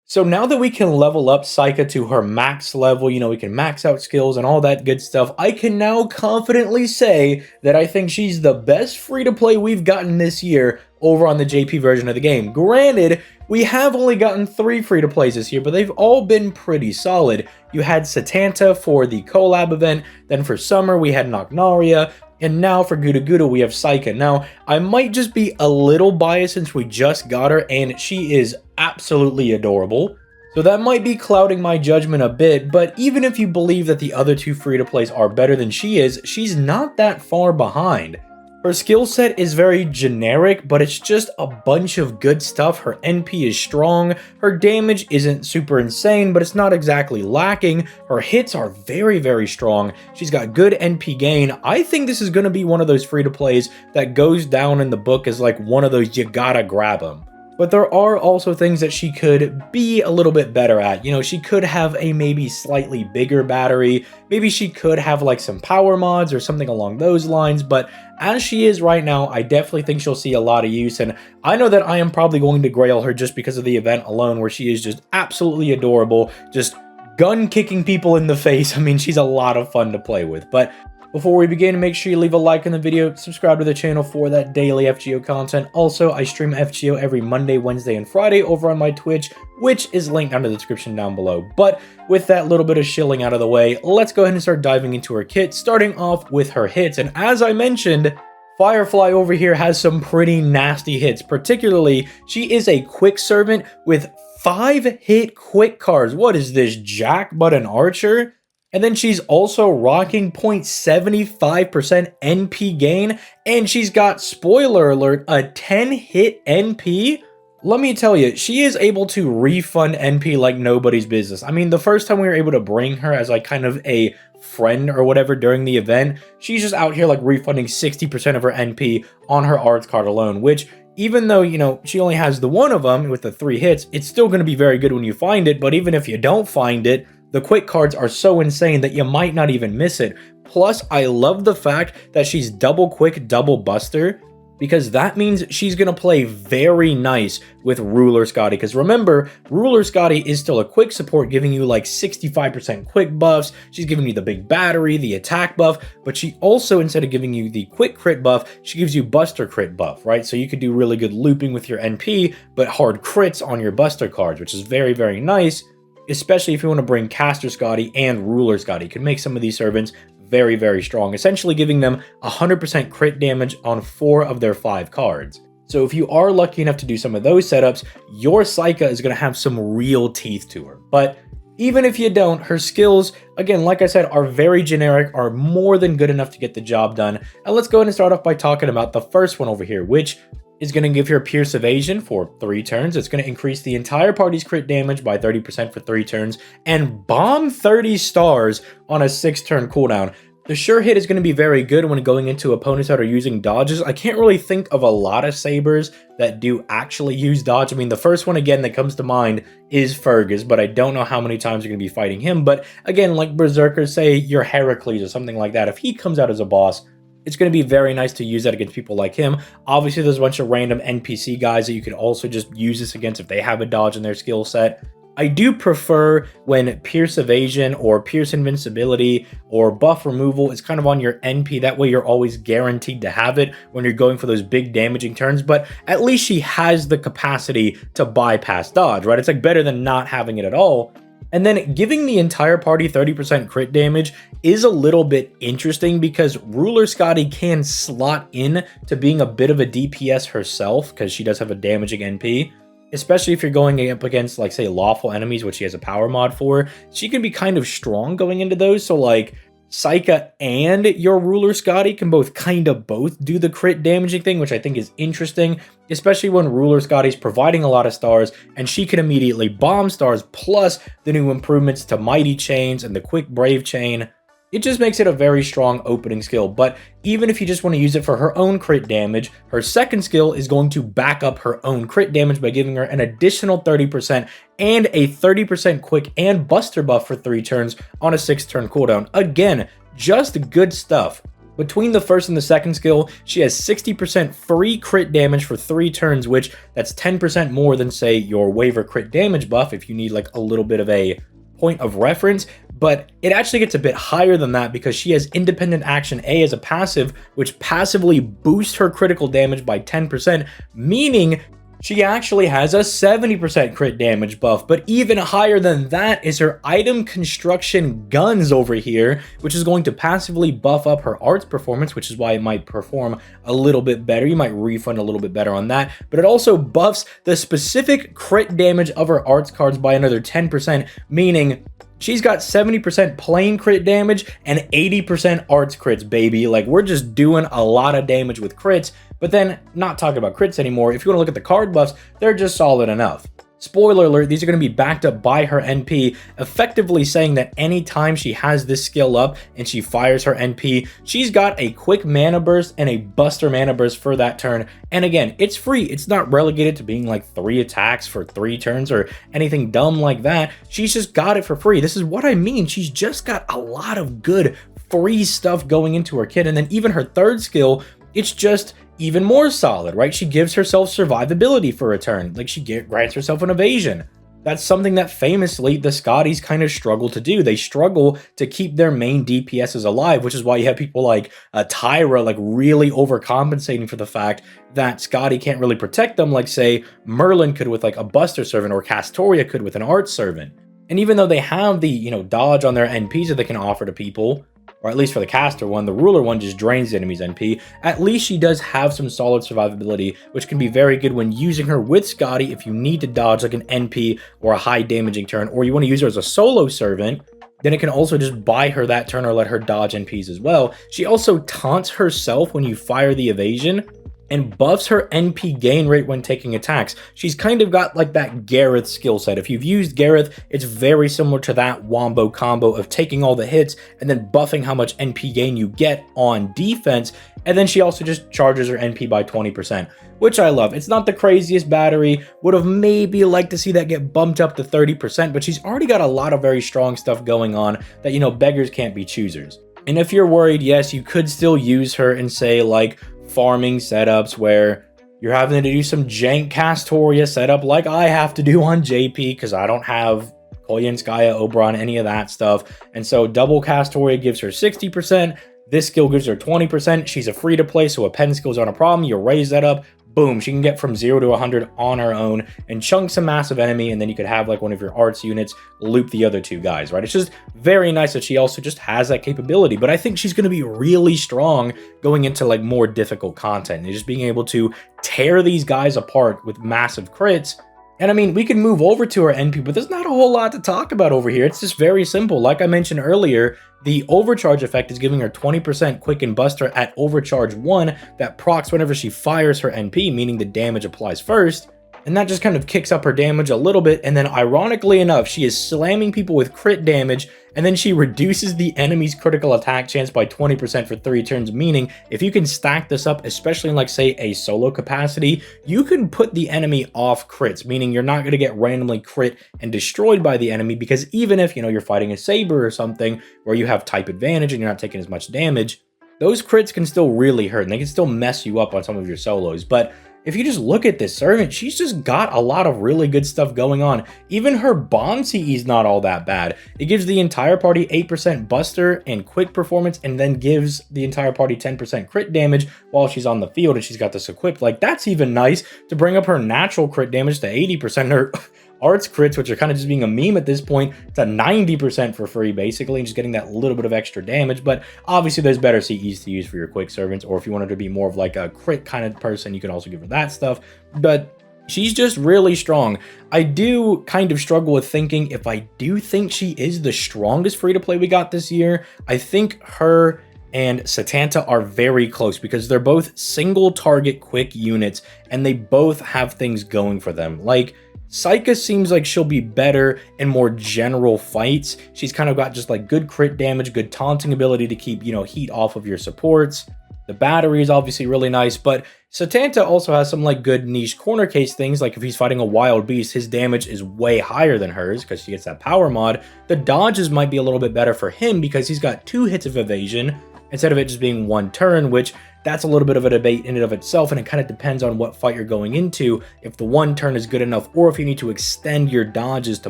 So now that we can level up Saika to her max level, we can max out skills and all that good stuff, I can now confidently say that I think she's the best free-to-play we've gotten this year over on the JP version of the game. Granted, we have only gotten 3 free-to-plays this year, but they've all been pretty solid. You had Satanta for the collab event, then for summer we had Nocnaria, and now for Guda Guda, we have Saika. Now, I might just be a little biased since we just got her, and she is absolutely adorable. So that might be clouding my judgment a bit, but even if you believe that the other 2 free-to-plays are better than she is, she's not that far behind. Her skill set is very generic, but it's just a bunch of good stuff. Her NP is strong, her damage isn't super insane, but it's not exactly lacking. Her hits are very, very strong. She's got good NP gain. I think this is going to be one of those free-to-plays that goes down in the book as like one of those you gotta grab them. But there are also things that she could be a little bit better at. She could have a maybe slightly bigger battery. Maybe she could have like some power mods or something along those lines. But as she is right now, I definitely think she'll see a lot of use. And I know that I am probably going to grail her just because of the event alone, where she is just absolutely adorable. Just gun kicking people in the face. I mean, she's a lot of fun to play with. But before we begin, make sure you leave a like on the video, subscribe to the channel for that daily FGO content. Also, I stream FGO every Monday, Wednesday, and Friday over on my Twitch, which is linked down in the description down below. But with that little bit of shilling out of the way, let's go ahead and start diving into her kit, starting off with her hits. And as I mentioned, Firefly over here has some pretty nasty hits. Particularly, she is a quick servant with 5-hit quick cards. What is this, Jack but an archer? And then she's also rocking 0.75% NP gain, and she's got, spoiler alert, a 10-hit NP. Let me tell you, she is able to refund NP like nobody's business. I mean, the first time we were able to bring her as like kind of a friend or whatever during the event, she's just out here like refunding 60% of her NP on her arts card alone, which even though, she only has the one of them with the 3 hits, it's still going to be very good when you find it. But even if you don't find it, the quick cards are so insane that you might not even miss it. Plus, I love the fact that she's double quick, double buster, because that means she's going to play very nice with Ruler Scotty. Because remember, Ruler Scotty is still a quick support, giving you like 65% quick buffs. She's giving you the big battery, the attack buff, but she also, instead of giving you the quick crit buff, she gives you buster crit buff, right? So you could do really good looping with your NP, but hard crits on your buster cards, which is very, very nice. Especially if you want to bring Caster Scotty and Ruler Scotty. You can make some of these servants very, very strong, essentially giving them 100% crit damage on 4 of their 5 cards. So if you are lucky enough to do some of those setups, your Saika is going to have some real teeth to her. But even if you don't, her skills, again, like I said, are very generic, are more than good enough to get the job done. And let's go ahead and start off by talking about the first one over here, which is going to give her Pierce Evasion for 3 turns. It's going to increase the entire party's crit damage by 30% for 3 turns, and bomb 30 stars on a 6-turn cooldown. The sure hit is going to be very good when going into opponents that are using dodges. I can't really think of a lot of sabers that do actually use dodge. I mean, the first one, again, that comes to mind is Fergus, but I don't know how many times you're going to be fighting him. But again, like Berserkers, say your Heracles or something like that, if he comes out as a boss, it's going to be very nice to use that against people like him. Obviously, there's a bunch of random NPC guys that you can also just use this against if they have a dodge in their skill set. I do prefer when Pierce Evasion or Pierce Invincibility or Buff Removal is kind of on your NP. That way you're always guaranteed to have it when you're going for those big damaging turns. But at least she has the capacity to bypass dodge, right? It's like better than not having it at all. And then giving the entire party 30% crit damage is a little bit interesting because Ruler Scotty can slot in to being a bit of a DPS herself because she does have a damaging NP. Especially if you're going up against, like, say, lawful enemies, which she has a power mod for. She can be kind of strong going into those. So, like, Saika and your Ruler Scotty can both do the crit damaging thing, which I think is interesting, especially when Ruler Scotty's providing a lot of stars and she can immediately bomb stars, plus the new improvements to Mighty Chains and the Quick Brave Chain. It just makes it a very strong opening skill. But even if you just want to use it for her own crit damage, her second skill is going to back up her own crit damage by giving her an additional 30% and a 30% quick and buster buff for 3 turns on a 6-turn cooldown. Again, just good stuff. Between the first and the second skill, she has 60% free crit damage for 3 turns, which that's 10% more than, say, your waiver crit damage buff if you need like a little bit of a point of reference. But it actually gets a bit higher than that because she has independent action A as a passive, which passively boosts her critical damage by 10%, meaning she actually has a 70% crit damage buff. But even higher than that is her item construction guns over here, which is going to passively buff up her arts performance, which is why it might perform a little bit better. You might refund a little bit better on that, but it also buffs the specific crit damage of her arts cards by another 10%, meaning she's got 70% plain crit damage and 80% arts crits, baby. Like, we're just doing a lot of damage with crits. But then, not talking about crits anymore, if you want to look at the card buffs, they're just solid enough. Spoiler alert, these are going to be backed up by her NP, effectively saying that anytime she has this skill up and she fires her NP, she's got a quick mana burst and a buster mana burst for that turn. And again, it's free. It's not relegated to being like 3 attacks for 3 turns or anything dumb like that. She's just got it for free. This is what I mean. She's just got a lot of good free stuff going into her kit. And then even her third skill, it's just even more solid, right? She gives herself survivability for a turn. Like, she grants herself an evasion. That's something that famously the Scotties kind of struggle to do. They struggle to keep their main DPSs alive, which is why you have people like Tyra like really overcompensating for the fact that Scotty can't really protect them, like say Merlin could with like a Buster Servant or Castoria could with an Art Servant. And even though they have the, you know, dodge on their NPs that they can offer to people, or at least for the caster one, the ruler one just drains the enemy's NP. At least she does have some solid survivability, which can be very good when using her with Scotty if you need to dodge like an NP or a high damaging turn, or you want to use her as a solo servant. Then it can also just buy her that turn or let her dodge NPs as well. She also taunts herself when you fire the evasion and buffs her NP gain rate when taking attacks. She's kind of got like that Gareth skill set. If you've used Gareth, it's very similar to that wombo combo of taking all the hits and then buffing how much NP gain you get on defense. And then she also just charges her NP by 20%, which I love. It's not the craziest battery. Would have maybe liked to see that get bumped up to 30%, but she's already got a lot of very strong stuff going on that, you know, beggars can't be choosers. And if you're worried, yes, you could still use her in, say, like farming setups where you're having to do some jank Castoria setup like I have to do on JP because I don't have Koyenskaya, Oberon, any of that stuff. And so double Castoria gives her 60%. This skill gives her 20%. She's a free to play, so a pen skills aren't a problem. You raise that up. Boom, she can get from 0 to 100 on her own and chunk some massive enemy, and then you could have like one of your arts units loop the other 2 guys, right? It's just very nice that she also just has that capability, but I think she's going to be really strong going into like more difficult content and just being able to tear these guys apart with massive crits. And I mean, we can move over to our NP, but there's not a whole lot to talk about over here. It's just very simple. Like I mentioned earlier, the overcharge effect is giving her 20% quicken buster at overcharge 1 that procs whenever she fires her NP, meaning the damage applies first. And that just kind of kicks up her damage a little bit. And then ironically enough, she is slamming people with crit damage, and then she reduces the enemy's critical attack chance by 20% for 3 turns, meaning if you can stack this up, especially in like say a solo capacity, you can put the enemy off crits, meaning you're not going to get randomly crit and destroyed by the enemy, because even if, you know, you're fighting a saber or something where you have type advantage and you're not taking as much damage, those crits can still really hurt and they can still mess you up on some of your solos. But if you just look at this servant, she's just got a lot of really good stuff going on. Even her bomb CE is not all that bad. It gives the entire party 8% buster and quick performance, and then gives the entire party 10% crit damage while she's on the field and she's got this equipped. Like, that's even nice to bring up her natural crit damage to 80%. Her arts crits, which are kind of just being a meme at this point, to 90% for free, basically, and just getting that little bit of extra damage. But obviously there's better CEs to use for your quick servants, or if you wanted to be more of like a crit kind of person, you can also give her that stuff. But she's just really strong. I do kind of struggle with thinking if I do think she is the strongest free-to-play we got this year. I think her and Satanta are very close because they're both single target quick units and they both have things going for them. Like, Saika seems like she'll be better in more general fights. She's kind of got just like good crit damage, good taunting ability to keep, you know, heat off of your supports. The battery is obviously really nice, but Satanta also has some like good niche corner case things. Like if he's fighting a wild beast, his damage is way higher than hers because she gets that power mod. The dodges might be a little bit better for him because he's got 2 hits of evasion, instead of it just being one turn, which that's a little bit of a debate in and of itself, and it kind of depends on what fight you're going into, if the one turn is good enough, or if you need to extend your dodges to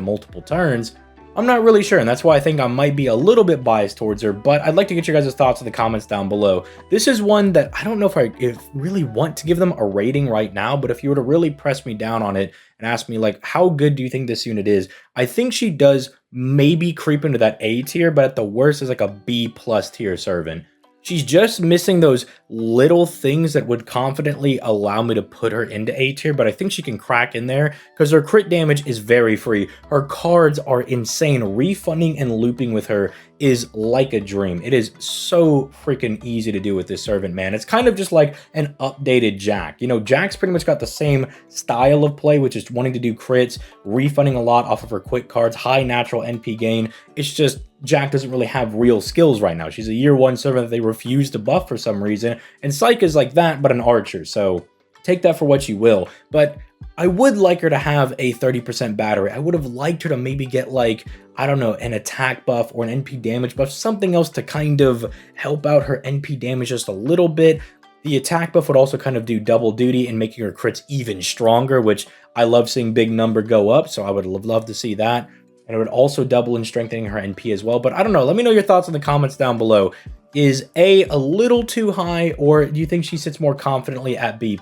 multiple turns. I'm not really sure, and that's why I think I might be a little bit biased towards her, but I'd like to get your guys' thoughts in the comments down below. This is one that I don't know if really want to give them a rating right now, but if you were to really press me down on it and ask me, like, how good do you think this unit is? I think she does maybe creep into that A tier, but at the worst is like a B plus tier servant. She's just missing those little things that would confidently allow me to put her into A tier, but I think she can crack in there because her crit damage is very free. Her cards are insane. Refunding and looping with her is like a dream. It is so freaking easy to do with this servant, man. It's kind of just like an updated Jack. You know, Jack's pretty much got the same style of play, which is wanting to do crits, refunding a lot off of her quick cards, high natural NP gain. It's just Jack doesn't really have real skills right now. She's a year 1 servant that they refuse to buff for some reason, and Psyche is like that, but an archer, so take that for what you will. But I would like her to have a 30% battery. I would have liked her to maybe get, like, I don't know, an attack buff or an NP damage buff, something else to kind of help out her NP damage just a little bit. The attack buff would also kind of do double duty in making her crits even stronger, which I love seeing big number go up, so I would love to see that. And it would also double in strengthening her NP as well. But I don't know. Let me know your thoughts in the comments down below. Is A a little too high, or do you think she sits more confidently at B+?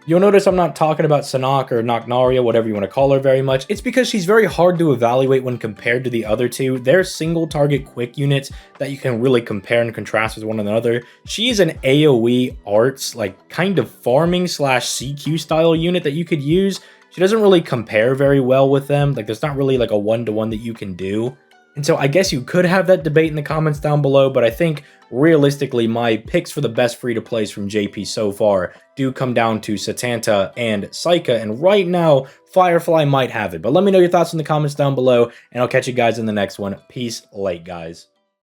You'll notice I'm not talking about Sanak or Naknaria, whatever you want to call her, very much. It's because she's very hard to evaluate when compared to the other two. They're single target quick units that you can really compare and contrast with one another. She's an AoE arts, like, kind of farming slash CQ style unit that you could use. She doesn't really compare very well with them. Like, there's not really like a one-to-one that you can do. And so I guess you could have that debate in the comments down below, but I think realistically my picks for the best free-to-plays from JP so far do come down to Satanta and Psyche, and right now Firefly might have it. But let me know your thoughts in the comments down below, and I'll catch you guys in the next one. Peace, late guys.